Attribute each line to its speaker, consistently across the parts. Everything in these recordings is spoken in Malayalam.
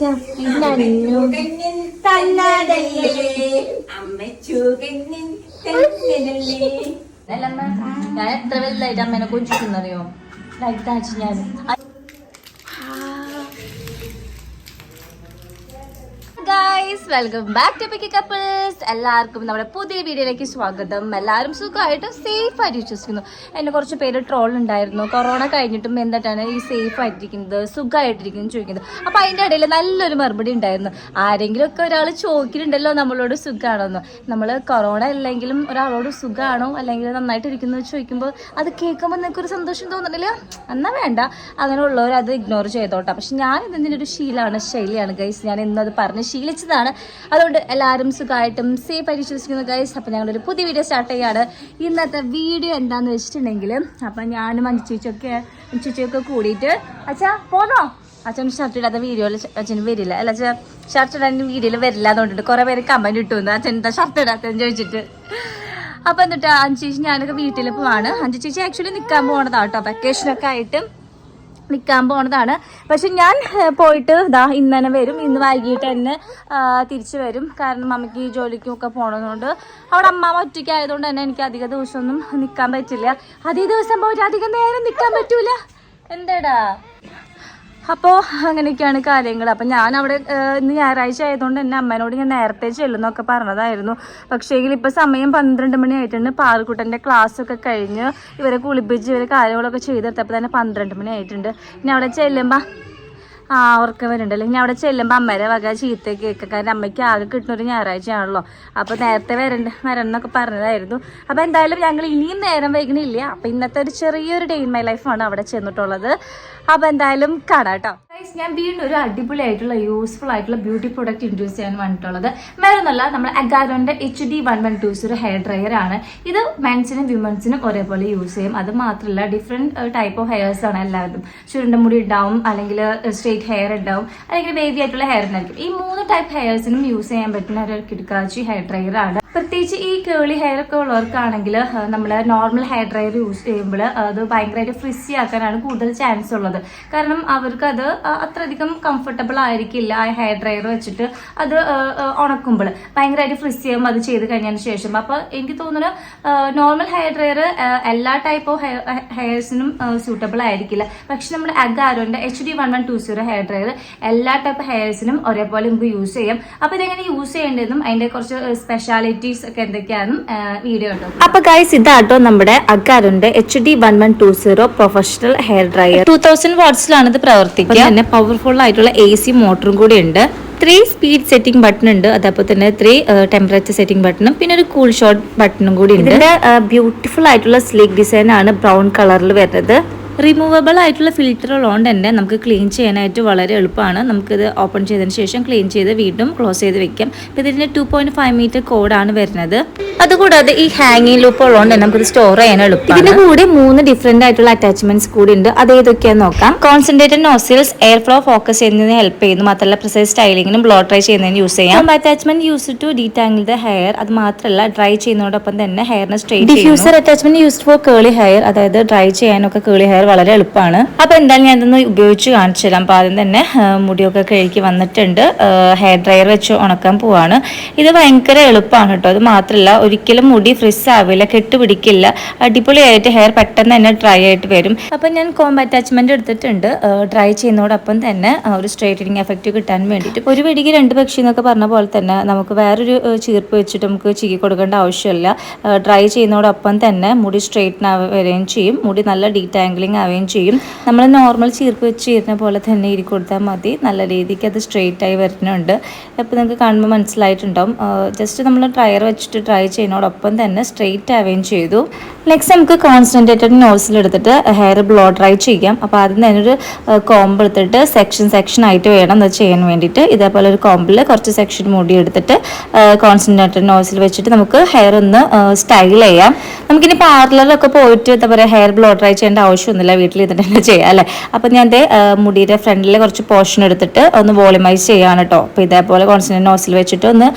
Speaker 1: ഞാൻ എത്ര വലുതായിട്ട് അമ്മേനെ കൊഞ്ചിക്കുന്നറിയോ ലൈറ്റ് അയച്ചു ഞാൻ. Guys welcome back to picky couples. എല്ലാവർക്കും നമ്മുടെ പുതിയ വീഡിയോയിലേക്ക് സ്വാഗതം. എല്ലാവരും സുഖമായിട്ട് സേഫ് ആയിട്ട് വിശ്വസിക്കുന്നു. എന്നെ കുറച്ച് പേര് ട്രോൾ ഉണ്ടായിരുന്നു, കൊറോണ കഴിഞ്ഞിട്ടും എന്തിട്ടാണ് ഈ സേഫ് ആയിട്ടിരിക്കുന്നത് സുഖമായിട്ടിരിക്കുന്നത് ചോദിക്കുന്നത്. അപ്പോൾ അതിൻ്റെ ഇടയിൽ നല്ലൊരു മറുപടി ഉണ്ടായിരുന്നു. ആരെങ്കിലും ഒക്കെ ഒരാൾ ചോദിക്കുന്നുണ്ടല്ലോ നമ്മളോട് സുഖമാണോന്ന്. നമ്മൾ കൊറോണ അല്ലെങ്കിലും ഒരാളോട് സുഖമാണോ അല്ലെങ്കിൽ നന്നായിട്ടിരിക്കുന്നത് ചോദിക്കുമ്പോൾ അത് കേൾക്കുമ്പോൾ നിനക്കൊരു സന്തോഷം തോന്നുന്നില്ല, എന്നാൽ വേണ്ട, അങ്ങനെയുള്ളവർ അത് ഇഗ്നോർ ചെയ്തോട്ടെ. പക്ഷെ ഞാൻ ഇതിൻ്റെ ഒരു ശൈലിയാണ് ഗൈസ്. ഞാൻ ഇന്നത് പറഞ്ഞ് ശീലിച്ചതാണ്. അതുകൊണ്ട് എല്ലാവരും സുഖമായിട്ടും സേഫ് ആയിട്ട് വിശ്വസിക്കുന്നു ഗൈസ്. അപ്പം ഞങ്ങളൊരു പുതിയ വീഡിയോ സ്റ്റാർട്ട് ചെയ്യാണ്. ഇന്നത്തെ വീഡിയോ എന്താണെന്ന് വെച്ചിട്ടുണ്ടെങ്കിൽ അപ്പം ഞാനും അഞ്ചിച്ചൊക്കെ കൂടിയിട്ട് അച്ഛാ പോന്നോ, അച്ഛൻ ഷർട്ട് ഇടാത്ത വീഡിയോയിൽ അച്ഛന് വരില്ല അല്ല, അച്ഛൻ ഷർട്ട് ഇടാൻ വീഡിയോയിൽ വരില്ല എന്നുകൊണ്ടിട്ട് കുറേ പേര് കമൻറ്റ് ഇട്ടുവന്നു അച്ഛൻ എന്താ ഷർട്ട് ഇടാത്തെന്ന് ചോദിച്ചിട്ട്. അപ്പം എന്നിട്ട് അഞ്ചേച്ചി ഞാനൊക്കെ വീട്ടിൽ പോവാണ്. അഞ്ചേച്ചി ആക്ച്വലി നിൽക്കാൻ പോകണതാട്ടോ, വെക്കേഷനൊക്കെ ആയിട്ട് നിൽക്കാൻ പോണതാണ്. പക്ഷെ ഞാൻ പോയിട്ട് ഇന്ന് തന്നെ വരും. ഇന്ന് വൈകിട്ട് തന്നെ തിരിച്ചു വരും. കാരണം അമ്മയ്ക്ക് ജോലിക്കും ഒക്കെ പോണതുകൊണ്ട് അവിടെ അമ്മാമ്മ ഒറ്റയ്ക്ക് ആയതുകൊണ്ട് തന്നെ എനിക്ക് അധിക ദിവസമൊന്നും നിൽക്കാൻ പറ്റില്ല. അധിക ദിവസം പോയിട്ട് അധികം നേരം നിൽക്കാൻ പറ്റൂല. എന്താടാ, അപ്പോൾ അങ്ങനെയൊക്കെയാണ് കാര്യങ്ങൾ. അപ്പം ഞാൻ അവിടെ ഇന്ന് ഞായറാഴ്ച ആയതുകൊണ്ട് തന്നെ അമ്മേനോട് ഞാൻ നേരത്തെ ചെല്ലുന്നൊക്കെ പറഞ്ഞതായിരുന്നു. പക്ഷേ ഇപ്പോൾ സമയം 12 മണി ആയിട്ടുണ്ട്. പാറുക്കുട്ടൻ്റെ ക്ലാസ്സൊക്കെ കഴിഞ്ഞ് ഇവരെ കുളിപ്പിച്ച് ഇവരെ കാര്യങ്ങളൊക്കെ ചെയ്തെടുത്തപ്പോൾ തന്നെ 12 മണി ആയിട്ടുണ്ട്. ഇനി അവിടെ ചെല്ലുമ്പോൾ ഉറക്കം വരുന്നുണ്ടല്ലോ. ഇനി അവിടെ ചെല്ലുമ്പോൾ അമ്മേരെ വക ചീത്ത കേൾക്കുക. കാരണം അമ്മയ്ക്ക് ആകെ കിട്ടുന്നൊരു ഞായറാഴ്ചയാണല്ലോ. അപ്പോൾ നേരത്തെ വരണം എന്നൊക്കെ പറഞ്ഞതായിരുന്നു. അപ്പോൾ എന്തായാലും ഞങ്ങൾ ഇനിയും നേരം വൈകണില്ല. അപ്പോൾ ഇന്നത്തെ ഒരു ചെറിയൊരു ഡേ ഇൻ മൈ ലൈഫാണ് അവിടെ ചെന്നിട്ടുള്ളത്. അപ്പോൾ എന്തായാലും കാണാം കേട്ടോ. ഞാൻ വീണ്ടും ഒരു അടിപൊളിയായിട്ടുള്ള യൂസ്ഫുൾ ആയിട്ടുള്ള ബ്യൂട്ടി പ്രോഡക്റ്റ് ഇൻട്രൊഡ്യൂസ് ചെയ്യാൻ വന്നിട്ടുള്ളത് വേറൊന്നുമല്ല, നമ്മുടെ അഗാരോന്റെ HD 1120 ഹെയർ ഡ്രയർ ആണ്. ഇത് മെൻസിനും വിമൻസിനും ഒരേപോലെ യൂസ് ചെയ്യും. അത് മാത്രമല്ല ഡിഫറെന്റ് ടൈപ്പ് ഓഫ് ഹെയർസ് ആണ് എല്ലാവരും. ചുരുണ്ട മുടി ഉണ്ടാവും, അല്ലെങ്കിൽ സ്ട്രെയിറ്റ് ഹെയർ ഉണ്ടാവും, അല്ലെങ്കിൽ വേവി ആയിട്ടുള്ള ഹെയർ ഉണ്ടായിരിക്കും. ഈ 3 ടൈപ്പ് ഹെയർസിനും യൂസ് ചെയ്യാൻ പറ്റുന്ന ഒരു കിടക്കാച്ചി ഹെയർ ഡ്രയർ ആണ്. പ്രത്യേകിച്ച് ഈ കേളി ഹെയർ ഒക്കെ ഉള്ളവർക്കാണെങ്കിൽ നമ്മൾ നോർമൽ ഹെയർ ഡ്രയർ യൂസ് ചെയ്യുമ്പോൾ അത് ഭയങ്കരമായിട്ട് ഫ്രിസി ആക്കാനാണ് കൂടുതൽ ചാൻസ് ഉള്ളത്. കാരണം അവർക്കത് അത്രയധികം കംഫർട്ടബിൾ ആയിരിക്കില്ല ആ ഹെയർ ഡ്രയർ വെച്ചിട്ട് അത് ഉണക്കുമ്പോൾ ഭയങ്കരമായിട്ട് ഫ്രിസി ചെയ്യുമ്പോൾ അത് ചെയ്ത് കഴിഞ്ഞതിന് ശേഷം. അപ്പോൾ എനിക്ക് തോന്നുന്നു നോർമൽ ഹെയർ ഡ്രയർ എല്ലാ ടൈപ്പ് ഓഫ് ഹെയർസിനും സ്യൂട്ടബിൾ ആയിരിക്കില്ല. പക്ഷെ നമ്മുടെ അഗാരോന്റെ HD 1120 ഹെയർ ഡ്രയർ എല്ലാ ടൈപ്പ് ഹെയർസിനും ഒരേപോലെ നമുക്ക് യൂസ് ചെയ്യാം. അപ്പോൾ ഇതെങ്ങനെ യൂസ് ചെയ്യേണ്ടതെന്നും അതിന്റെ കുറച്ച് സ്പെഷ്യാലിറ്റീസ് ഒക്കെ എന്തൊക്കെയാണെന്നും വീഡിയോ ഉണ്ടോ. അപ്പൊ ഗൈസ് ഇതാട്ടോ നമ്മുടെ അഗാരോന്റെ HD 1120 പ്രൊഫഷണൽ ഹെയർ ഡ്രയർ. 2000 വാട്ട്സിലാണ് ഇത് പ്രവർത്തിക്കുക. തന്നെ പവർഫുൾ ആയിട്ടുള്ള AC മോട്ടറും കൂടി ഉണ്ട്. 3 സ്പീഡ് സെറ്റിംഗ് ബട്ടൺ ഉണ്ട്. അതേപോലെ തന്നെ 3 ടെമ്പറേച്ചർ സെറ്റിംഗ് ബട്ടണും പിന്നെ ഒരു കൂൾ ഷോട്ട് ബട്ടണും കൂടി ഉണ്ട്. ഇതിന്റെ ബ്യൂട്ടിഫുൾ ആയിട്ടുള്ള സ്ലീക്ക് ഡിസൈൻ ആണ് ബ്രൗൺ കളറിൽ വരുന്നത്. റിമൂവബിൾ ആയിട്ടുള്ള ഫിൽറ്റർ ഉള്ളതുകൊണ്ട് തന്നെ നമുക്ക് ക്ലീൻ ചെയ്യാനായിട്ട് വളരെ എളുപ്പമാണ്. നമുക്കിത് ഓപ്പൺ ചെയ്തതിന് ശേഷം ക്ലീൻ ചെയ്ത് വീണ്ടും ക്ലോസ് ചെയ്ത് വെക്കാം. ഇപ്പം ഇതിൻ്റെ 2.5 മീറ്റർ കോഡാണ് വരുന്നത്. അതുകൂടാതെ ഈ ഹാങ്ങിങ് ലൂപ്പ് ഉള്ളതുകൊണ്ട് തന്നെ നമുക്കിത് സ്റ്റോർ ചെയ്യാൻ എളുപ്പമാണ്. ഇതിന് കൂടി 3 ഡിഫറെന്റ് ആയിട്ടുള്ള അറ്റാച്ച്മെന്റ്സ് കൂടി ഉണ്ട്. അത് ഏതൊക്കെയാന്ന് നോക്കാം. Concentrated nozzles air flow focus ചെയ്യുന്നതിന് ഹെൽപ്പ് ചെയ്യുന്നു. മാത്രമല്ല പ്രിസൈസ് സ്റ്റൈലിങ്ങിനും ബ്ലോ ഡ്രൈ ചെയ്യുന്നതിന് യൂസ് ചെയ്യാം. Attachment use to detangle the hair. അത് മാത്രമല്ല ഡ്രൈ ചെയ്യുന്നതോടൊപ്പം തന്നെ ഹെയറിന് straight diffuser attachment used for curly hair. അതായത് ഡ്രൈ ചെയ്യാനൊക്കെ കേളി ഹെയർ വളരെ എളുപ്പമാണ്. അപ്പൊ എന്തായാലും ഞാൻ ഇതൊന്ന് ഉപയോഗിച്ച് കാണിച്ചു തരാം. അപ്പൊ ആദ്യം തന്നെ മുടിയൊക്കെ കഴുകി വന്നിട്ടുണ്ട്. ഹെയർ ഡ്രയർ വെച്ച് ഉണക്കാൻ പോവാണ്. ഇത് ഭയങ്കര എളുപ്പമാണ് കേട്ടോ. അത് മാത്രമല്ല ഒരിക്കലും മുടി ഫ്രിസ് ആവില്ല, കെട്ടുപിടിക്കില്ല. അടിപൊളിയായിട്ട് ഹെയർ പെട്ടെന്ന് തന്നെ ഡ്രൈ ആയിട്ട് വരും. അപ്പൊ ഞാൻ കോംബ് അറ്റാച്ച്മെന്റ് എടുത്തിട്ടുണ്ട്. ഡ്രൈ ചെയ്യുന്നതോടൊപ്പം തന്നെ ഒരു സ്ട്രൈറ്റനിങ് എഫക്റ്റ് കിട്ടാൻ വേണ്ടിയിട്ട്. ഒരു വെടിക്ക് 2 പക്ഷി എന്നൊക്കെ പറഞ്ഞ പോലെ തന്നെ നമുക്ക് വേറൊരു ചീർപ്പ് വെച്ചിട്ട് നമുക്ക് ചീകി കൊടുക്കേണ്ട ആവശ്യമില്ല. ഡ്രൈ ചെയ്യുന്നതോടൊപ്പം തന്നെ മുടി സ്ട്രെയിറ്റൻ ആവുകയും ചെയ്യും, മുടി നല്ല ഡീറ്റാങ്കിളിങ് ആവുകയും ചെയ്യും. നമ്മൾ നോർമൽ ചീർപ്പ് വെച്ച് ചീരുന്ന പോലെ തന്നെ ഇരി കൊടുത്താൽ മതി. നല്ല രീതിക്ക് അത് സ്ട്രെയിറ്റ് ആയി വരുന്നുണ്ട്. അപ്പോൾ നിങ്ങൾക്ക് കാണുമ്പോൾ മനസ്സിലായിട്ടുണ്ടാവും. ജസ്റ്റ് നമ്മൾ ഡ്രയർ വെച്ചിട്ട് ഡ്രൈ ചെയ്യുന്നതോടൊപ്പം തന്നെ സ്ട്രെയിറ്റ് ആവുകയും ചെയ്തു. നെക്സ്റ്റ് നമുക്ക് കോൺസെൻട്രേറ്റഡ് നോസിൽ എടുത്തിട്ട് ഹെയർ ബ്ലോ ഡ്രൈ ചെയ്യാം. അപ്പോൾ ആദ്യം തന്നെ ഒരു കോംബ് എടുത്തിട്ട് സെക്ഷൻ ആയിട്ട് വേണം അത് ചെയ്യാൻ വേണ്ടിയിട്ട്. ഇതേപോലെ ഒരു കോമ്പിൽ കുറച്ച് സെക്ഷൻ മുടി എടുത്തിട്ട് കോൺസെൻട്രേറ്റഡ് നോസിൽ വെച്ചിട്ട് നമുക്ക് ഹെയർ ഒന്ന് സ്റ്റൈൽ ചെയ്യാം. നമുക്കിനി പാർലറിലൊക്കെ പോയിട്ട് എന്താ പറയുക ഹെയർ ബ്ലോ ഡ്രൈ ചെയ്യേണ്ട ആവശ്യമൊന്നുമില്ല. പണിയൊന്നുമില്ല, വീട്ടിലിരുന്നിട്ട് തന്നെ ചെയ്യാം അല്ലേ. അപ്പോൾ ഞാൻ മുടിയുടെ ഫ്രണ്ടിൽ കുറച്ച് പോർഷൻ എടുത്തിട്ട് ഒന്ന് വോളിമൈസ് ചെയ്യാണ് കേട്ടോ. അപ്പോൾ ഇതേപോലെ കോൺസെൻട്രേറ്റ് നോസിൽ വെച്ചിട്ട് ഒന്ന്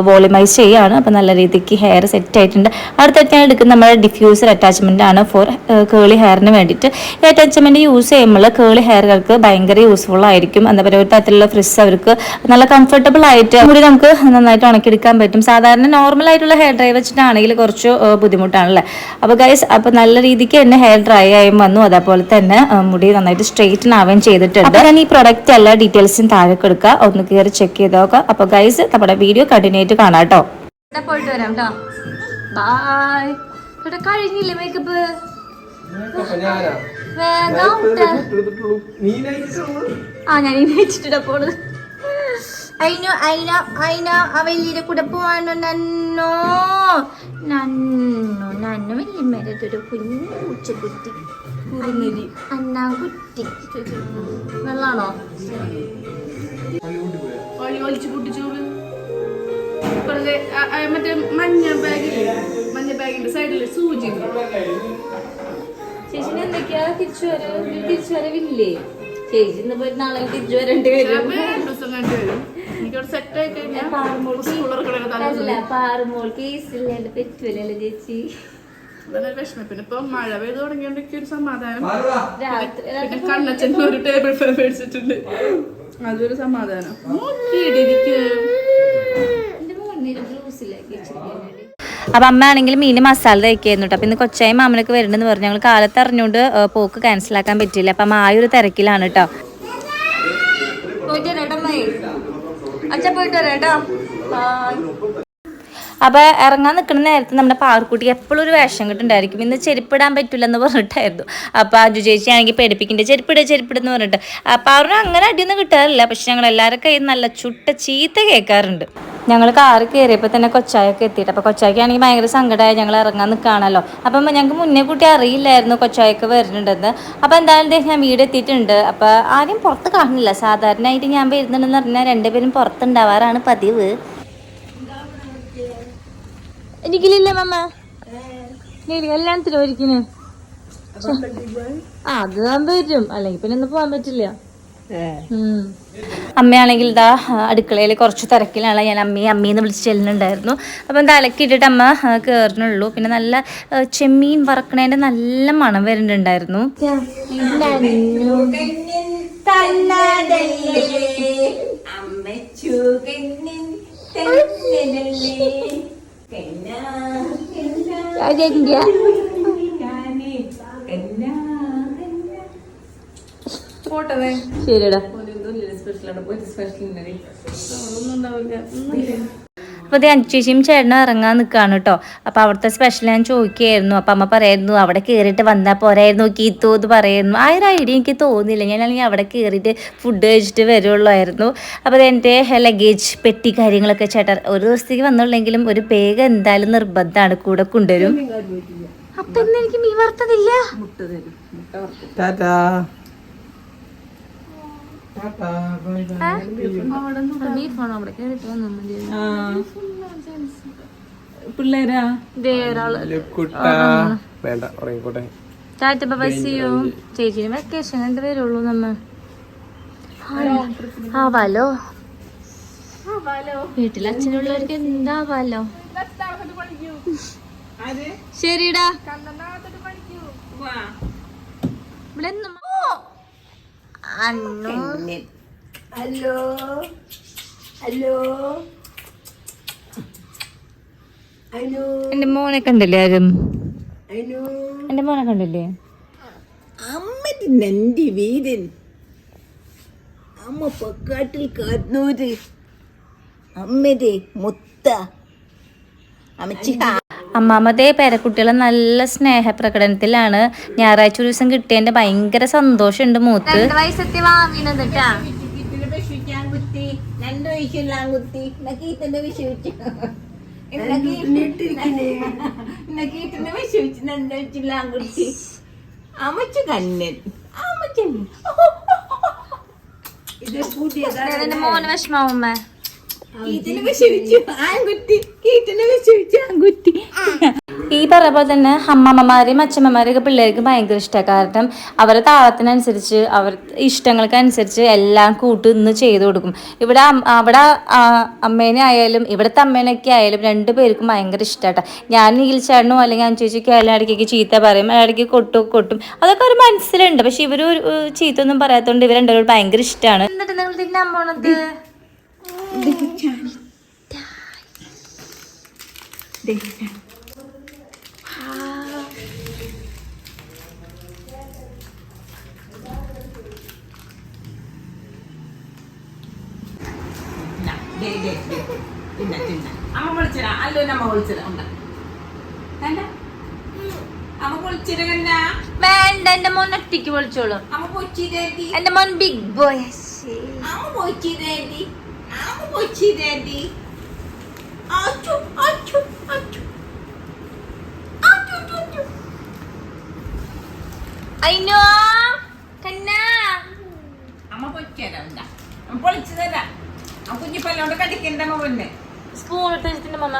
Speaker 1: വോളിമൈസ് ചെയ്യാണ്. അപ്പോൾ നല്ല രീതിക്ക് ഹെയർ സെറ്റ് ആയിട്ടുണ്ട്. അടുത്തായിട്ട് ഞാൻ എടുക്കുന്ന നമ്മുടെ ഡിഫ്യൂസർ അറ്റാച്ച്മെൻ്റ് ആണ് ഫോർ കേളി ഹെയറിന് വേണ്ടിയിട്ട്. ഈ അറ്റാച്ച്മെൻറ്റ് യൂസ് ചെയ്യുമ്പോൾ കേളി ഹെയറുകൾക്ക് ഭയങ്കര യൂസ്ഫുൾ ആയിരിക്കും. എന്താ പറയുക, ഒരു തരത്തിലുള്ള ഫ്രിസ് അവർക്ക് നല്ല കംഫർട്ടബിൾ ആയിട്ട് മുടി നമുക്ക് നന്നായിട്ട് ഉണക്കിയെടുക്കാൻ പറ്റും. സാധാരണ നോർമൽ ആയിട്ടുള്ള ഹെയർ ഡ്രൈ വെച്ചിട്ടാണെങ്കിൽ കുറച്ച് ബുദ്ധിമുട്ടാണല്ലേ. അപ്പോൾ ഗൈസ്, അപ്പോൾ നല്ല രീതിക്ക് തന്നെ ഹെയർ ഡ്രൈ ആയും വന്നു, അതേപോലെ തന്നെ മുടി നന്നായിട്ട് സ്ട്രെയിറ്റൻ ആവുകയും ചെയ്തിട്ടുണ്ട്. അപ്പോൾ ഞാൻ ഈ പ്രൊഡക്റ്റ് എല്ലാ ഡീറ്റെയിൽസും താഴെ കൊടുക്കുക, ഒന്ന് കയറി ചെക്ക് ചെയ്ത് നോക്കാം. അപ്പോൾ ഗൈസ്, നമ്മുടെ വീഡിയോ കണ്ടിന്യൂ ആയിട്ട് കാണാം കേട്ടോ. പോയിട്ട് വരാം കേട്ടോ. ബൈ. കഴിഞ്ഞില്ലേ മേക്കപ്പ്? ഞാൻ വെച്ചിട്ടാ പോണത്. വലിയ കൂടെ പോവാനോ നന്നോ നന്നോ നന്നു വലിയ കുഞ്ഞു പൂച്ചക്കുട്ടി അന്നാകുട്ടി. വെള്ളാണോ? ഒളിച്ചു കുട്ടിച്ചോള് മറ്റേ മഞ്ഞ ബാഗിന്റെ സൈഡില് സൂചി. ചേച്ചിന് എന്തൊക്കെയാ തിരിച്ചു വരവില്ലേ? ചേച്ചി ഇന്ന് പോയി നാളെ തിരിച്ചു വരേണ്ടി വരും. പാറുമോൾക്ക് ഈസില്ലാണ്ട് പറ്റൂലല്ലോ ചേച്ചി.
Speaker 2: വിഷമപ്പിന് ഇപ്പൊ മഴ പെയ്ത് തുടങ്ങിയോണ്ടൊക്കെ ഒരു സമാധാനം. രാത്രി കണ്ണച്ചൻ ഒരു ടേബിൾ ഫാൻ മേടിച്ചിട്ടുണ്ട്, അതൊരു സമാധാനം.
Speaker 1: അപ്പം അമ്മ ആണെങ്കിൽ മീൻ മസാല തയ്ക്കായിരുന്നു കേട്ടോ. അപ്പം ഇന്ന് കൊച്ചായി മാമനൊക്കെ വരുന്നുണ്ടെന്ന് പറഞ്ഞു. ഞങ്ങൾ കാലത്ത് അറിഞ്ഞുകൊണ്ട് പോക്ക് ക്യാൻസലാക്കാൻ പറ്റില്ല. അപ്പം ആ ഒരു തിരക്കിലാണ് കേട്ടോ. അപ്പോൾ ഇറങ്ങാൻ നിൽക്കുന്ന നേരത്തെ നമ്മുടെ പാർക്കുട്ടി എപ്പോഴും ഒരു വേഷം കിട്ടുണ്ടായിരിക്കും. ഇന്ന് ചെരുപ്പിടാൻ പറ്റില്ല എന്ന് പറഞ്ഞിട്ടായിരുന്നു. അപ്പോൾ അജു ചേച്ചി ആണെങ്കിൽ പേടിപ്പിക്കണ്ടേ ചെരുപ്പിടെന്ന് പറഞ്ഞിട്ട്. പാറിന് അങ്ങനെ അടിയൊന്നും കിട്ടാറില്ല, പക്ഷെ ഞങ്ങൾ എല്ലാവരുടെ കയ്യിൽ നല്ല ചുട്ട ചീത്ത കേൾക്കാറുണ്ട്. ഞങ്ങൾ കാറ് കയറിയപ്പോൾ തന്നെ കൊച്ചായൊക്കെ എത്തിയിട്ട്. അപ്പോൾ കൊച്ചായ്ക്കാണെങ്കിൽ ഭയങ്കര സങ്കടമായി ഞങ്ങൾ ഇറങ്ങാൻ നിൽക്കുകയാണല്ലോ. അപ്പം ഞങ്ങൾക്ക് മുന്നേ കൂട്ടി അറിയില്ലായിരുന്നു കൊച്ചായൊക്കെ വരുന്നുണ്ടെന്ന്. അപ്പോൾ എന്തായാലും ഞാൻ വീട് എത്തിയിട്ടുണ്ട്. അപ്പോൾ ആരും പുറത്ത് കാണില്ല. സാധാരണയായിട്ട് ഞാൻ വരുന്നുണ്ടെന്ന് പറഞ്ഞാൽ രണ്ടുപേരും പുറത്തുണ്ടാവാറാണ് പതിവ്. എനിക്കില്ലേ മമ്മ കല്യാണത്തിന് ഒരിക്കല് അത് ഞാൻ വരും, അല്ലെങ്കിൽ പിന്നെ ഒന്നും പോകാൻ പറ്റില്ല. അമ്മയാണെങ്കിൽ ഇതാ അടുക്കളയിൽ കുറച്ച് തിരക്കിലാണ്. ഞാൻ അമ്മീന്ന് വിളിച്ച് ചെല്ലുന്നുണ്ടായിരുന്നു. അപ്പം തലക്കിട്ടിട്ട് അമ്മ കയറുന്നുള്ളൂ. പിന്നെ നല്ല ചെമ്മീൻ വറക്കണേൻ്റെ നല്ല മണം വരുന്നുണ്ടായിരുന്നു. ശരിടാ. അപ്പോൾ അത് അഞ്ചേച്ചിയും ചേട്ടനും ഇറങ്ങാൻ നിൽക്കുകയാണ് കേട്ടോ. അപ്പോൾ അവിടുത്തെ സ്പെഷ്യൽ ഞാൻ ചോദിക്കുകയായിരുന്നു. അപ്പം അമ്മ പറയായിരുന്നു അവിടെ കയറിയിട്ട് വന്നാൽ പോരായിരുന്നു കീത്തു എന്ന് പറയുന്നു. ആ ഒരു ഐഡിയ എനിക്ക് തോന്നിയില്ല. ഞാനാണെങ്കിൽ അവിടെ കയറിയിട്ട് ഫുഡ് കഴിച്ചിട്ട് വരുള്ളായിരുന്നു. അപ്പോൾ എൻ്റെ ലഗേജ് പെട്ടി കാര്യങ്ങളൊക്കെ ചേട്ടൻ ഒരു ദിവസത്തേക്ക് വന്നുള്ളെങ്കിലും ഒരു ബാഗ് എന്തായാലും നിർബന്ധമാണ് കൂടെ കൊണ്ടുവരും. അപ്പം ഇന്ന് എനിക്ക് മീൻ വറുത്തതില്ല.
Speaker 2: പിള്ളേരാ
Speaker 1: ചേച്ചിന് വെക്കേഷൻ കണ്ട് വരുള്ളൂ നമ്മ. ആവാലോ, വീട്ടിൽ അച്ഛനുള്ളവർക്ക് എന്താവാലോ. ശരിടാ. ഇവിടെ ഹലോ ഹലോ എന്റെ മോനെ കണ്ടില്ലേ ആരും? എന്റെ മോനെ കണ്ടില്ലേ?
Speaker 3: അമ്മന്റെ വീരൻ അമ്മ പൊക്കാട്ടിൽ കാർന്നൂര് അമ്മയുടെ മുത്ത അമ്മച്ചി.
Speaker 1: അമ്മാമതേ പേരക്കുട്ടികളെ നല്ല സ്നേഹപ്രകടനത്തിലാണ്. ഞായറാഴ്ച ഒരു ദിവസം കിട്ടിയതിന്റെ ഭയങ്കര സന്തോഷമുണ്ട് മൂത്ത്. 2 വയസ്സത്തെ വാങ്ങിനത് കേട്ടാ.
Speaker 3: അമ്മച്ചു കണ്ണൻ
Speaker 1: മോന് വിഷമാവുമ്മ.
Speaker 3: ആൺകുട്ടി
Speaker 1: ഈ പറഞ്ഞ പോലെ തന്നെ അമ്മമ്മമാരെയും അച്ഛമ്മമാരെയൊക്കെ പിള്ളേർക്ക് ഭയങ്കര ഇഷ്ടമാണ്. കാരണം അവരുടെ താളത്തിനനുസരിച്ച് അവർ ഇഷ്ടങ്ങൾക്കനുസരിച്ച് എല്ലാം ഇന്ന് ചെയ്ത് കൊടുക്കും. അവിടെ അമ്മേനെ ആയാലും ഇവിടുത്തെ അമ്മേനൊക്കെ ആയാലും രണ്ടുപേർക്കും ഭയങ്കര ഇഷ്ടമാട്ടോ. ഞാൻ നീൽച്ചേട്ടനും അല്ലെങ്കിൽ അനുചേച്ചിക്ക് ആയാലും ഇടയ്ക്ക് ചീത്ത പറയും, ഇടയ്ക്ക് കൊട്ടും. അതൊക്കെ ഒരു മനസ്സിലുണ്ട്. പക്ഷെ ഇവർ ചീത്ത ഒന്നും പറയാത്തതുകൊണ്ട് ഇവർ രണ്ടുപേരും ഭയങ്കര ഇഷ്ടമാണ്. എന്നിട്ട് നിങ്ങൾ തിന്നാൻ പോണത്
Speaker 3: അമ്മ വിളിച്ചടാ, അല്ലോ അമ്മ വിളിച്ചതാ. അമ്മ വിളിച്ചിരകല്ല.
Speaker 1: വേണ്ട, എന്റെ മോൻ ഒറ്റയ്ക്ക് വിളിച്ചോളൂ.
Speaker 3: അമ്മ പൊച്ചിരേടി,
Speaker 1: എന്റെ മോൻ ബിഗ് ബോയ്.
Speaker 3: അമ്മ പൊച്ചിരേടി, അമ്മ പൊച്ചിരേടി. അച്ചു അച്ചു അച്ചു അച്ചു അച്ചു.
Speaker 1: അയ്യോ കന്നാ,
Speaker 3: അമ്മ പൊച്ചരാ. അമ്മ പൊളിച്ചു തരാ. ആ കുഞ്ഞിപ്പല്ലോണ്ട് കടിക്കണ്ട അമ്മ പൊന്നെ.
Speaker 1: സ്പൂൺ എടുത്തിന്റെ മമ്മ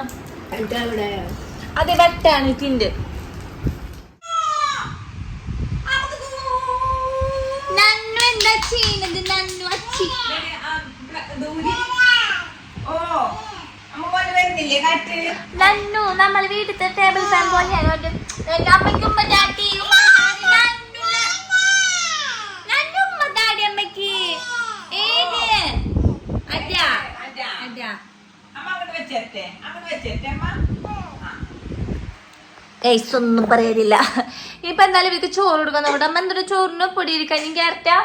Speaker 1: അതെ വട്ടാണ് തിണ്ട്. നന്നു എന്താ ചെയ്യുന്നത്? നന്നു അച്ചി നന്നു നമ്മൾ വീട്ടിലത്തെ ടേബിൾ ഫാൻ പോലെയാണ്. എന്റെ അമ്മയ്ക്കും അമ്മയ്ക്ക് ഏത് അതാ അതാ ഒന്നും പറയാനില്ല. ഇപ്പൊ എന്തായാലും ഇവർക്ക് ചോറ് കൊടുക്കാൻ നമ്മുടെ അമ്മ എന്തൊരു ചോറിന് പൊടിയിരിക്കാനും ക്യാരറ്റാ.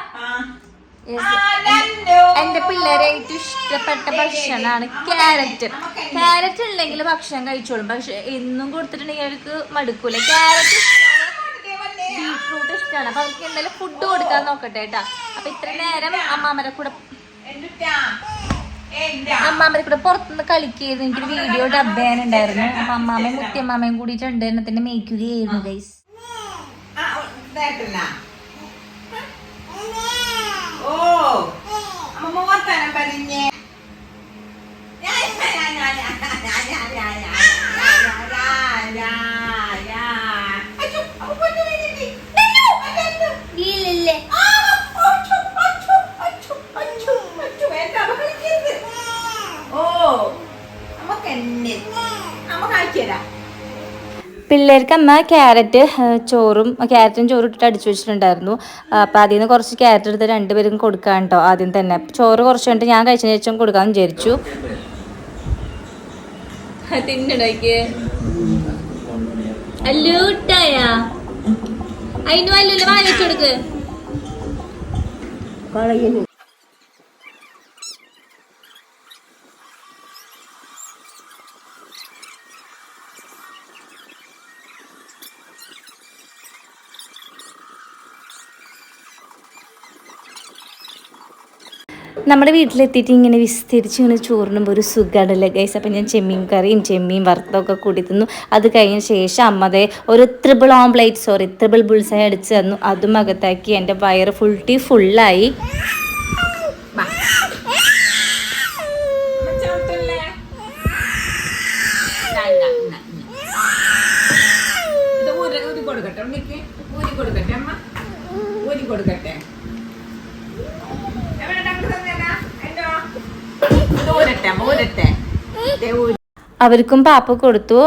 Speaker 1: എന്റെ പിള്ളേരെ ഏറ്റവും ഇഷ്ടപ്പെട്ട ഭക്ഷണമാണ് ക്യാരറ്റ്. ക്യാരറ്റ് ഉണ്ടെങ്കിൽ ഭക്ഷണം കഴിച്ചോളും. പക്ഷെ എന്നും കൊടുത്തിട്ടുണ്ടെങ്കിൽ അവർക്ക് മടുക്കൂല. ക്യാരറ്റ് ഇഷ്ടമാണ്, ബീട്രൂട്ട് ഇഷ്ടമാണ്. അപ്പൊ അവർക്ക് എന്തായാലും ഫുഡ് കൊടുക്കാൻ നോക്കട്ടെ കേട്ടാ. അപ്പൊ ഇത്ര നേരം അമ്മാമരെ കൂടെ പുറത്തുനിന്ന് കളിക്കായിരുന്നു. എനിക്കൊരു വീഡിയോ ഡബ് ചെയ്യാനുണ്ടായിരുന്നു. അപ്പൊ അമ്മാമയും മുത്തിയമ്മാമയും കൂടിയിട്ട് രണ്ടെണ്ണത്തിന്റെ മേയ്ക്കുകയായിരുന്നു ഗൈസ്. പിള്ളേർക്ക് അമ്മ ക്യാരറ്റും ചോറും ഇട്ടിട്ട് അടിച്ചു വെച്ചിട്ടുണ്ടായിരുന്നു. അപ്പം അതിൽ നിന്ന് കുറച്ച് ക്യാരറ്റ് എടുത്ത് രണ്ടുപേരും കൊടുക്കാൻ കേട്ടോ. ആദ്യം തന്നെ ചോറ് കുറച്ച് കണ്ടിട്ട് ഞാൻ കഴിച്ചതിന് ശേഷം കൊടുക്കാമെന്ന് വിചാരിച്ചു. നമ്മുടെ വീട്ടിലെത്തിയിട്ട് ഇങ്ങനെ വിസ്തരിച്ച് ഇങ്ങനെ ചോറിനുമ്പോൾ ഒരു സുഖമാണല്ലേ ഗൈസ്. അപ്പം ഞാൻ ചെമ്മീൻ വറുത്തൊക്കെ കൂടി തിന്നു. അത് കഴിഞ്ഞ ശേഷം അമ്മതെ ഒരു ത്രിബിൾ ബുൾസായി അടിച്ച് തന്നു. അതും അകത്താക്കി. എൻ്റെ വയറ് ഫുള്ളായി. അവർക്കും പാപ്പ കൊടുത്തു.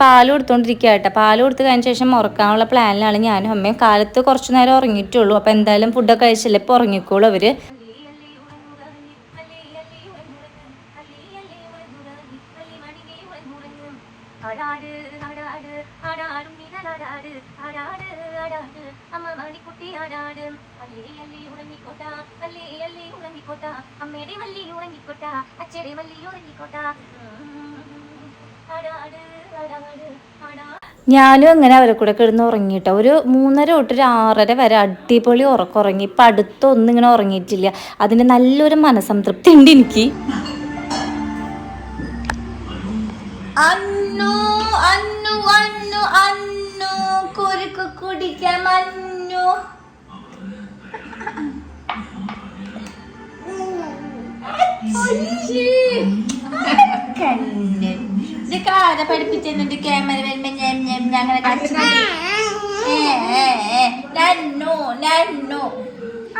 Speaker 1: പാല് കൊടുത്തോണ്ടിരിക്കുക കേട്ടോ. പാല് കൊടുത്ത് കഴിഞ്ഞ ശേഷം ഉറക്കാനുള്ള പ്ലാനിലാണ് ഞാനും അമ്മയും. കാലത്ത് കുറച്ചു നേരം ഉറങ്ങിയിട്ടുള്ളൂ. അപ്പം എന്തായാലും ഫുഡൊക്കെ കഴിച്ചില്ല, ഇപ്പം ഉറങ്ങിക്കോളൂ അവര്. ഞാനും അങ്ങനെ അവരെ കൂടെ കിടന്ന് ഉറങ്ങിയിട്ടോ. ഒരു 3:30 തൊട്ട് ഒരു 6:30 വരെ അടിപൊളി ഉറങ്ങി. ഇപ്പം അടുത്തൊന്നും ഇങ്ങനെ ഉറങ്ങിയിട്ടില്ല. അതിന് നല്ലൊരു മനസ്സംതൃപ്തി ഉണ്ട് എനിക്ക്. അന്നു അന്നു അന്നു അന്നു കുരുക്ക് കുടിക്കാൻ അന്നു. ഇതൊക്കെ ആരാ പഠിപ്പിച്ചെന്നിട്ട് ക്യാമറ വരുമ്പോ അങ്ങനെ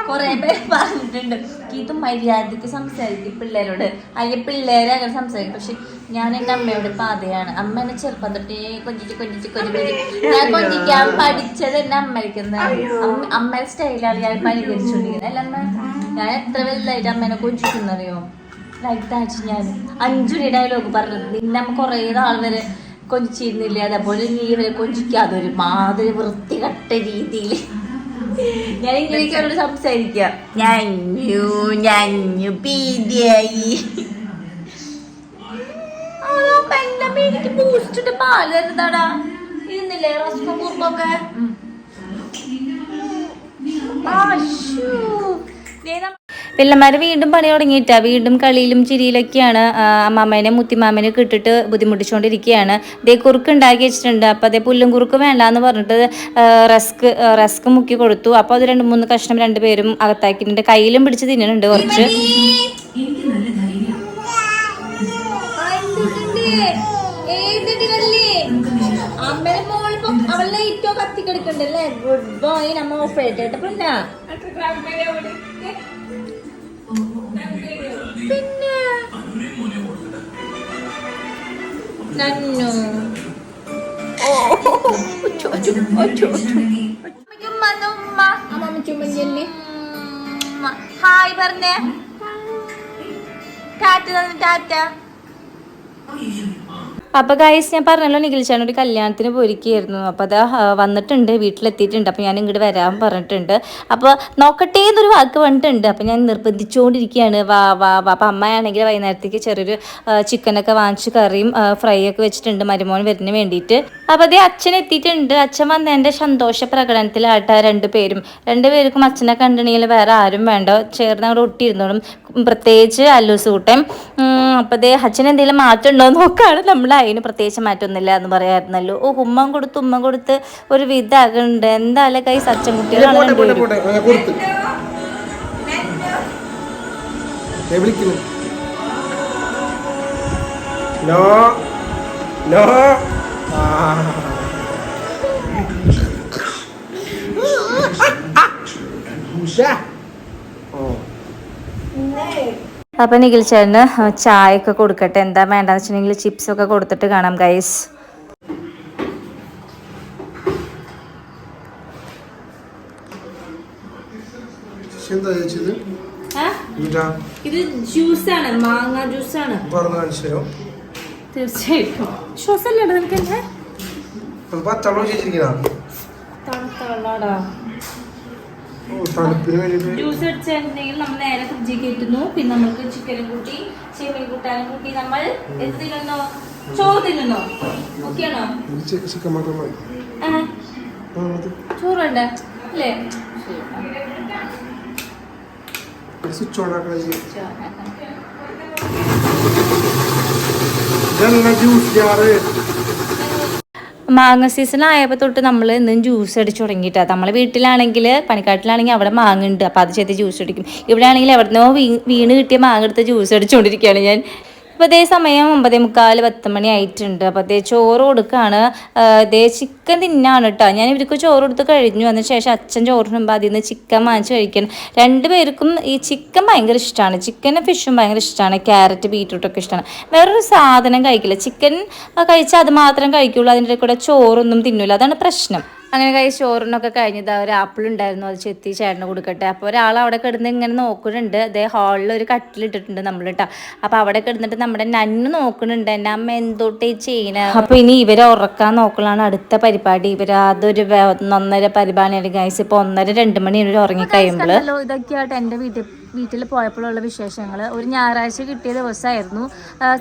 Speaker 1: കൊറേ പേര് പറഞ്ഞിട്ടുണ്ട് ഇത് മര്യാദക്ക് സംസാരിക്കും പിള്ളേരോട്, അല്ലെങ്കിൽ പിള്ളേരെ അങ്ങനെ സംസാരിക്കും. പക്ഷെ ഞാൻ എൻ്റെ അമ്മയോട് പാതയാണ്. അമ്മ എന്നെ ചെറുപ്പം തൊട്ടേ കൊഞ്ചിച്ച് ഞാൻ കൊഞ്ചിക്കാൻ പഠിച്ചത് എന്നെ അമ്മയ്ക്കുന്നത്. അമ്മയുടെ സ്റ്റൈലാണ് ഞാൻ പരിഹരിച്ചുകൊണ്ടിരിക്കുന്നത്. അല്ല അമ്മ, ഞാൻ എത്ര വലുതായിട്ട് അമ്മേനെ കൊഞ്ചിക്കുന്നറിയോ? ലൈക്ക് ദാറ്റ് ഞാൻ 5 ഡയലോഗ് പറഞ്ഞത്. നിന്നെ അമ്മ കുറേ നാൾ വരെ കൊഞ്ചിച്ചിരുന്നില്ല, അതേപോലെ നീ ഇവരെ കൊഞ്ചിക്കാതെ ഒരു മാതിരി വൃത്തികെട്ട രീതിയിൽ ഞാൻ ഇംഗ്ലീഷ് അവരോട് സംസാരിക്കാം. ഞാഞ്ഞു പീതിയായി എനിക്ക് ബൂസ്റ്റിട്ട് പാല് തരുന്നതാടാ. ഇരുന്നില്ലേ റസ്കും കുറുമ്പൊക്കെ. പിള്ളമാര് വീണ്ടും പണി തുടങ്ങിയിട്ടാ. വീണ്ടും കളിയിലും ചിരിയിലൊക്കെയാണ്. അമ്മാമ്മേനെ മുത്തിമാമനെ കിട്ടിട്ട് ബുദ്ധിമുട്ടിച്ചുകൊണ്ടിരിക്കുകയാണ്. ദേ കുറുക്ക് ഉണ്ടാക്കി വെച്ചിട്ടുണ്ട്. അപ്പോൾ അതേ പുല്ലും കുറുക്ക് വേണ്ടാന്ന് പറഞ്ഞിട്ട് റസ്ക് മുക്കി കൊടുത്തു. അപ്പോൾ അത് 2-3 കഷ്ണം 2 പേരും അകത്താക്കിയിട്ടുണ്ട്. കയ്യിലും പിടിച്ച് തിന്നുന്നുണ്ട് കുറച്ച്. അവളെ ഏറ്റവും കത്തിക്കെടുക്കണ്ടല്ലേ. Good boy. നമ്മ ഓഫ് ചെയ്തിട്ട് പിന്നെ ഹായ് പറഞ്ഞേ. ടാറ്റ. അപ്പോൾ ഗൈസ്, ഞാൻ പറഞ്ഞല്ലോ നിഖിൽ ചേട്ടൻ ഒരു കല്യാണത്തിന് പോയിരിക്കുകയായിരുന്നു. അപ്പോൾ അത് വന്നിട്ടുണ്ട്, വീട്ടിലെത്തിയിട്ടുണ്ട്. അപ്പോൾ ഞാൻ ഇങ്ങോട്ട് വരാൻ പറഞ്ഞിട്ടുണ്ട്. അപ്പോൾ നോക്കട്ടെ എന്നൊരു വാക്ക് പറഞ്ഞിട്ടുണ്ട്. അപ്പോൾ ഞാൻ നിർബന്ധിച്ചുകൊണ്ടിരിക്കുകയാണ്, വാ. അപ്പോൾ അമ്മയാണെങ്കിൽ വൈകുന്നേരത്തേക്ക് ചെറിയൊരു ചിക്കനൊക്കെ വാങ്ങിച്ച് കറിയും ഫ്രൈ ഒക്കെ വെച്ചിട്ടുണ്ട് മരുമോൻ വരുന്നതിന് വേണ്ടിയിട്ട്. അപ്പോൾ അതേ അച്ഛൻ എത്തിയിട്ടുണ്ട്. അച്ഛൻ വന്നതിൻ്റെ സന്തോഷ പ്രകടനത്തിലാട്ട 2 പേർക്കും അച്ഛനെ കണ്ടിട്ടുണ്ടെങ്കിൽ വേറെ ആരും വേണ്ട, ചേർന്ന് അവിടെ ഒട്ടിയിരുന്നോളും. പ്രത്യേകിച്ച് അല്ലൂസൂട്ടൻ. അപ്പോൾ അതേ അച്ഛൻ എന്തെങ്കിലും മാറ്റം ഉണ്ടോ എന്ന് നോക്കാണ്. നമ്മൾ അതിന് പ്രത്യേകിച്ച് മാറ്റമൊന്നുമില്ല എന്ന് പറയാമായിരുന്നല്ലോ. ഉമ്മ കൊടുത്ത് ഒരു വിധാകുന്നുണ്ട്. എന്തായാലും കൈ സച്ചൻ കുട്ടികളാണ്. അപ്പൊ നിഖിൽ ചേട്ടന് ചായ ഒക്കെ കൊടുക്കട്ടെ. എന്താ വേണ്ടെന്ന് വെച്ചിട്ടുണ്ടെങ്കിൽ ചിപ്സ് ഒക്കെ കൊടുത്തിട്ട് കാണാം ഗൈസ്. ഇത് ജ്യൂസാണ്, മാങ്ങ ജ്യൂസാണ്. തീർച്ചയായിട്ടും ശ്വാസല്ലേ നിനക്കല്ലേ ജ്യൂസ് അടിച്ചിട്ടുണ്ടെങ്കിൽ നമ്മൾ നേരെ ഫ്രിഡ്ജിൽ കയറ്റുന്നു. പിന്നെ നമുക്ക് ചിക്കനും കൂട്ടി ചെമ്മീൻ കൂട്ടാനും കൂട്ടി നമ്മൾ എന്ത് തിന്നുന്നോ? ചോറ് തിന്നുന്നോ? ഓക്കെയാണോ? ചോറുണ്ട് അല്ലേ? മാങ്ങ സീസൺ ആയപ്പോൾ തൊട്ട് നമ്മൾ ഇന്നും ജ്യൂസ് അടിച്ച് തുടങ്ങിയിട്ടാണ്. നമ്മളെ വീട്ടിലാണെങ്കിൽ പണിക്കാട്ടിലാണെങ്കിൽ അവിടെ മാങ്ങ ഉണ്ട്, അപ്പോൾ അത് ചെയ്ത് ജ്യൂസ് അടിക്കും. ഇവിടെ ആണെങ്കിൽ എവിടുന്നോ വീണ് കിട്ടിയ മാങ്ങ എടുത്ത് ജ്യൂസ് അടിച്ചുകൊണ്ടിരിക്കുകയാണ് ഞാൻ. അപ്പോൾ അതേ സമയം 9:45-10 മണി ആയിട്ടുണ്ട്. അപ്പോൾ അതേ ചോറ് കൊടുക്കുകയാണ്. അതേ ചിക്കൻ തിന്നാണ് കേട്ടോ. ഞാൻ ഇവർക്ക് ചോറ് കൊടുത്ത് കഴിഞ്ഞു. അതിന് ശേഷം അച്ഛൻ ചോറിനുമ്പോൾ അതിൽ നിന്ന് ചിക്കൻ വാങ്ങിച്ച് കഴിക്കണം. 2 പേർക്കും ഈ ചിക്കൻ ഭയങ്കര ഇഷ്ടമാണ്. ചിക്കനും ഫിഷും ഭയങ്കര ഇഷ്ടമാണ്. ക്യാരറ്റ് ബീറ്റ്റൂട്ടൊക്കെ ഇഷ്ടമാണ്. വേറൊരു സാധനം കഴിക്കില്ല. ചിക്കൻ കഴിച്ചാൽ അത് മാത്രം കഴിക്കുള്ളൂ. അതിൻ്റെ കൂടെ ചോറൊന്നും തിന്നില്ല. അതാണ് പ്രശ്നം. അങ്ങനെ കഴിച്ച് ചോറിനൊക്കെ കഴിഞ്ഞത് ഒരു ആപ്പിൾ ഉണ്ടായിരുന്നു, അത് ചെത്തി ചേട്ടന് കൊടുക്കട്ടെ. അപ്പോൾ ഒരാൾ അവിടെ കിടന്ന് ഇങ്ങനെ നോക്കുന്നുണ്ട്. അതേ ഹാളിൽ ഒരു കട്ടിലിട്ടിട്ടുണ്ട് നമ്മൾ കേട്ടോ. അപ്പോൾ അവിടെ കിടന്നിട്ട് നമ്മുടെ നന്ന് നോക്കുന്നുണ്ട്, എൻ്റെ അമ്മ എന്തോട്ടേ ചെയ്യണ. അപ്പോൾ ഇനി ഇവരെ ഉറക്കാൻ നോക്കലാണ് അടുത്ത പരിപാടി. ഇവർ അതൊരു 1:30 പരിപാടിയാണ് ഗൈസ്. ഇപ്പോൾ 1:30-2 മണി ഉറങ്ങി കഴിയുമ്പോൾ. ഇതൊക്കെയായിട്ട് എൻ്റെ വീട്ടിൽ പോയപ്പോഴുള്ള വിശേഷങ്ങൾ. ഒരു ഞായറാഴ്ച കിട്ടിയ ദിവസമായിരുന്നു.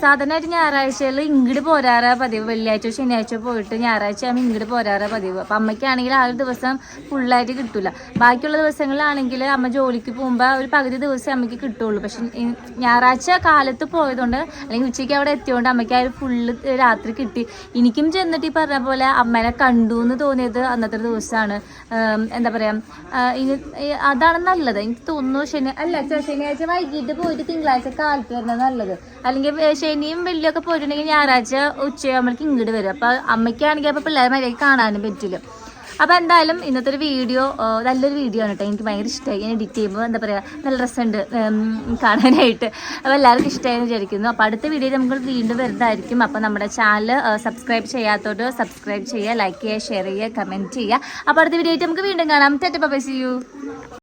Speaker 1: സാധാരണയായിട്ട് ഞായറാഴ്ചയിൽ ഇങ്ങോട്ട് പോരാറാ പതിവ്. വെള്ളിയാഴ്ച ശനിയാഴ്ച പോയിട്ട് ഞായറാഴ്ച ആകുമ്പോൾ ഇങ്ങോട്ട് പോരാറാ പതിവ്. അപ്പം അമ്മയ്ക്കാണെങ്കിൽ ആ ഒരു ദിവസം ഫുള്ളായിട്ട് കിട്ടില്ല. ബാക്കിയുള്ള ദിവസങ്ങളിലാണെങ്കിൽ അമ്മ ജോലിക്ക് പോകുമ്പോൾ ഒരു പകുതി ദിവസം അമ്മയ്ക്ക് കിട്ടുള്ളൂ. പക്ഷെ ഞായറാഴ്ച കാലത്ത് പോയതുകൊണ്ട് അല്ലെങ്കിൽ ഉച്ചയ്ക്ക് അവിടെ എത്തിയതുകൊണ്ട് അമ്മയ്ക്ക് ആ ഒരു ഫുള്ള് രാത്രി കിട്ടി. എനിക്കും ചെന്നിട്ട് ഈ പറഞ്ഞ പോലെ അമ്മേനെ കണ്ടു എന്ന് തോന്നിയത് അന്നത്തെ ദിവസമാണ്. എന്താ പറയുക, അതാണ് നല്ലത് എനിക്ക് തോന്നുന്നു. അല്ല ശനിയാഴ്ച വൈകിട്ട് പോയിട്ട് തിങ്കളാഴ്ച കാലത്ത് വരുന്നത് നല്ലത്. അല്ലെങ്കിൽ ശനിയും വെള്ളിയൊക്കെ പോയിട്ടുണ്ടെങ്കിൽ ഞായറാഴ്ച ഉച്ചയാകുമ്പോഴേക്ക് ഇങ്ങോട്ട് വരും. അപ്പൊ അമ്മയ്ക്കാണെങ്കിൽ അപ്പൊ പിള്ളേരെ മര്യാദയ്ക്ക് കാണാനും പറ്റില്ല. അപ്പോൾ എന്തായാലും ഇന്നത്തെ ഒരു വീഡിയോ നല്ലൊരു വീഡിയോ ആണ് കേട്ടോ. എനിക്ക് ഭയങ്കര ഇഷ്ടമായി. ഞാൻ എഡിറ്റ് ചെയ്യുമ്പോൾ എന്താ പറയുക നല്ല രസമുണ്ട് കാണാനായിട്ട്. അപ്പോൾ എല്ലാവർക്കും ഇഷ്ടമായെന്ന് വിചാരിക്കുന്നു. അപ്പോൾ അടുത്ത വീഡിയോയിൽ നമുക്ക് വീണ്ടും വരുന്നതായിരിക്കും. അപ്പോൾ നമ്മുടെ ചാനൽ സബ്സ്ക്രൈബ് ചെയ്യാത്തവർ സബ്സ്ക്രൈബ് ചെയ്യുക, ലൈക്ക് ചെയ്യുക, ഷെയർ ചെയ്യുക, കമൻറ്റ് ചെയ്യുക. അപ്പോൾ അടുത്ത വീഡിയോ ആയിട്ട് നമുക്ക് വീണ്ടും കാണാം. Tata bye bye, see U.